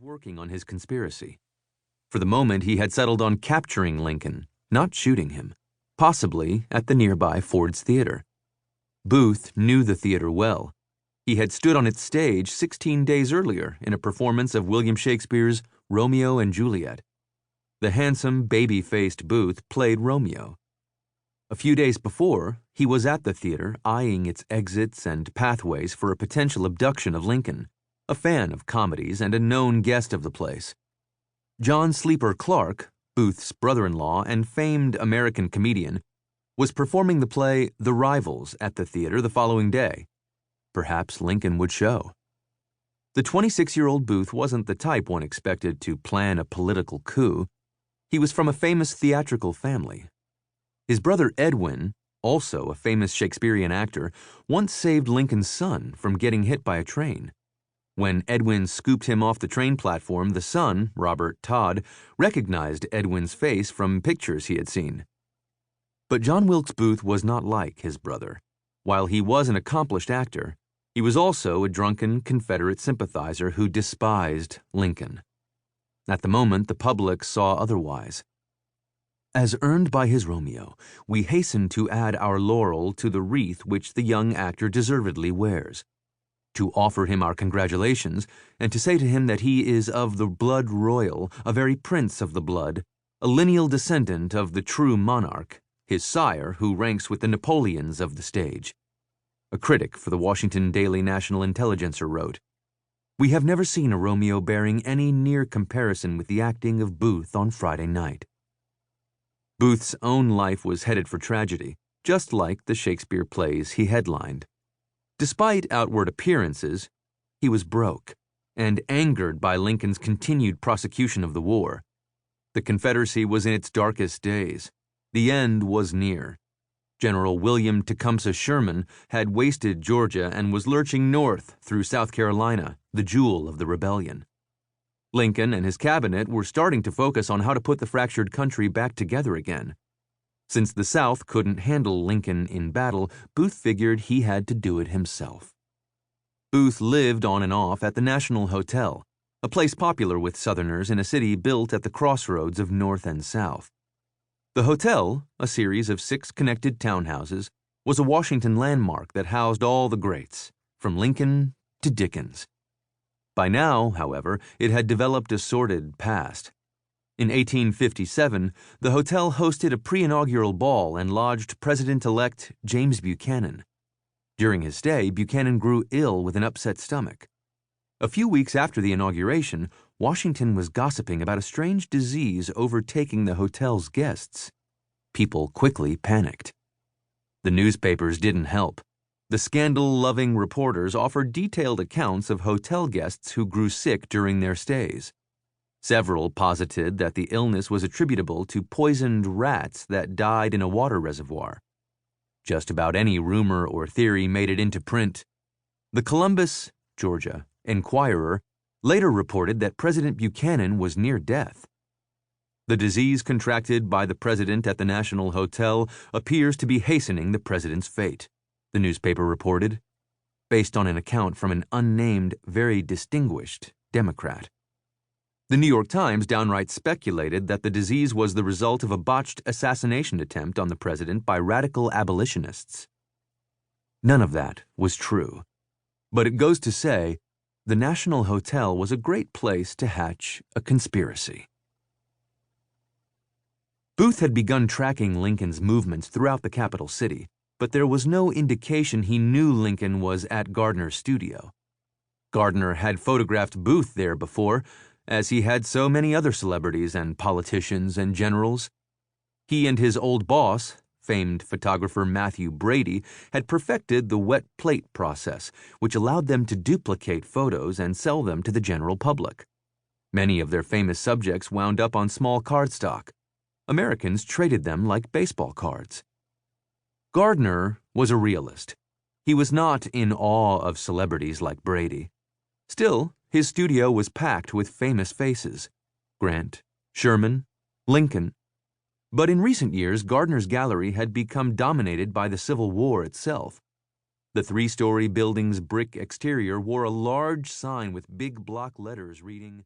working on his conspiracy. For the moment, he had settled on capturing Lincoln, not shooting him, possibly at the nearby Ford's Theater. Booth knew the theater well. He had stood on its stage 16 days earlier in a performance of William Shakespeare's Romeo and Juliet. The handsome, baby-faced Booth played Romeo. A few days before, he was at the theater eyeing its exits and pathways for a potential abduction of Lincoln, a fan of comedies and a known guest of the place. John Sleeper Clark, Booth's brother-in-law and famed American comedian, was performing the play The Rivals at the theater the following day. Perhaps Lincoln would show. The 26-year-old Booth wasn't the type one expected to plan a political coup. He was from a famous theatrical family. His brother Edwin, also a famous Shakespearean actor, once saved Lincoln's son from getting hit by a train. When Edwin scooped him off the train platform, the son, Robert Todd, recognized Edwin's face from pictures he had seen. But John Wilkes Booth was not like his brother. While he was an accomplished actor, he was also a drunken Confederate sympathizer who despised Lincoln. At the moment, the public saw otherwise. As earned by his Romeo, we hasten to add our laurel to the wreath which the young actor deservedly wears, to offer him our congratulations, and to say to him that he is of the blood royal, a very prince of the blood, a lineal descendant of the true monarch, his sire who ranks with the Napoleons of the stage. A critic for the Washington Daily National Intelligencer wrote, "We have never seen a Romeo bearing any near comparison with the acting of Booth on Friday night." Booth's own life was headed for tragedy, just like the Shakespeare plays he headlined. Despite outward appearances, he was broke and angered by Lincoln's continued prosecution of the war. The Confederacy was in its darkest days. The end was near. General William Tecumseh Sherman had wasted Georgia and was lurching north through South Carolina, the jewel of the rebellion. Lincoln and his cabinet were starting to focus on how to put the fractured country back together again. Since the South couldn't handle Lincoln in battle, Booth figured he had to do it himself. Booth lived on and off at the National Hotel, a place popular with Southerners in a city built at the crossroads of North and South. The hotel, a series of 6 connected townhouses, was a Washington landmark that housed all the greats, from Lincoln to Dickens. By now, however, it had developed a sordid past. In 1857, the hotel hosted a pre-inaugural ball and lodged President-elect James Buchanan. During his stay, Buchanan grew ill with an upset stomach. A few weeks after the inauguration, Washington was gossiping about a strange disease overtaking the hotel's guests. People quickly panicked. The newspapers didn't help. The scandal-loving reporters offered detailed accounts of hotel guests who grew sick during their stays. Several posited that the illness was attributable to poisoned rats that died in a water reservoir. Just about any rumor or theory made it into print. The Columbus, Georgia, Enquirer later reported that President Buchanan was near death. The disease contracted by the president at the National Hotel appears to be hastening the president's fate, the newspaper reported, based on an account from an unnamed, very distinguished Democrat. The New York Times downright speculated that the disease was the result of a botched assassination attempt on the president by radical abolitionists. None of that was true, but it goes to say the National Hotel was a great place to hatch a conspiracy. Booth had begun tracking Lincoln's movements throughout the capital city, but there was no indication he knew Lincoln was at Gardner's studio. Gardner had photographed Booth there before, as he had so many other celebrities and politicians and generals. He and his old boss, famed photographer Mathew Brady, had perfected the wet plate process, which allowed them to duplicate photos and sell them to the general public. Many of their famous subjects wound up on small cardstock. Americans traded them like baseball cards. Gardner was a realist. He was not in awe of celebrities like Brady. Still, his studio was packed with famous faces: Grant, Sherman, Lincoln. But in recent years, Gardner's gallery had become dominated by the Civil War itself. The 3-story building's brick exterior wore a large sign with big block letters reading,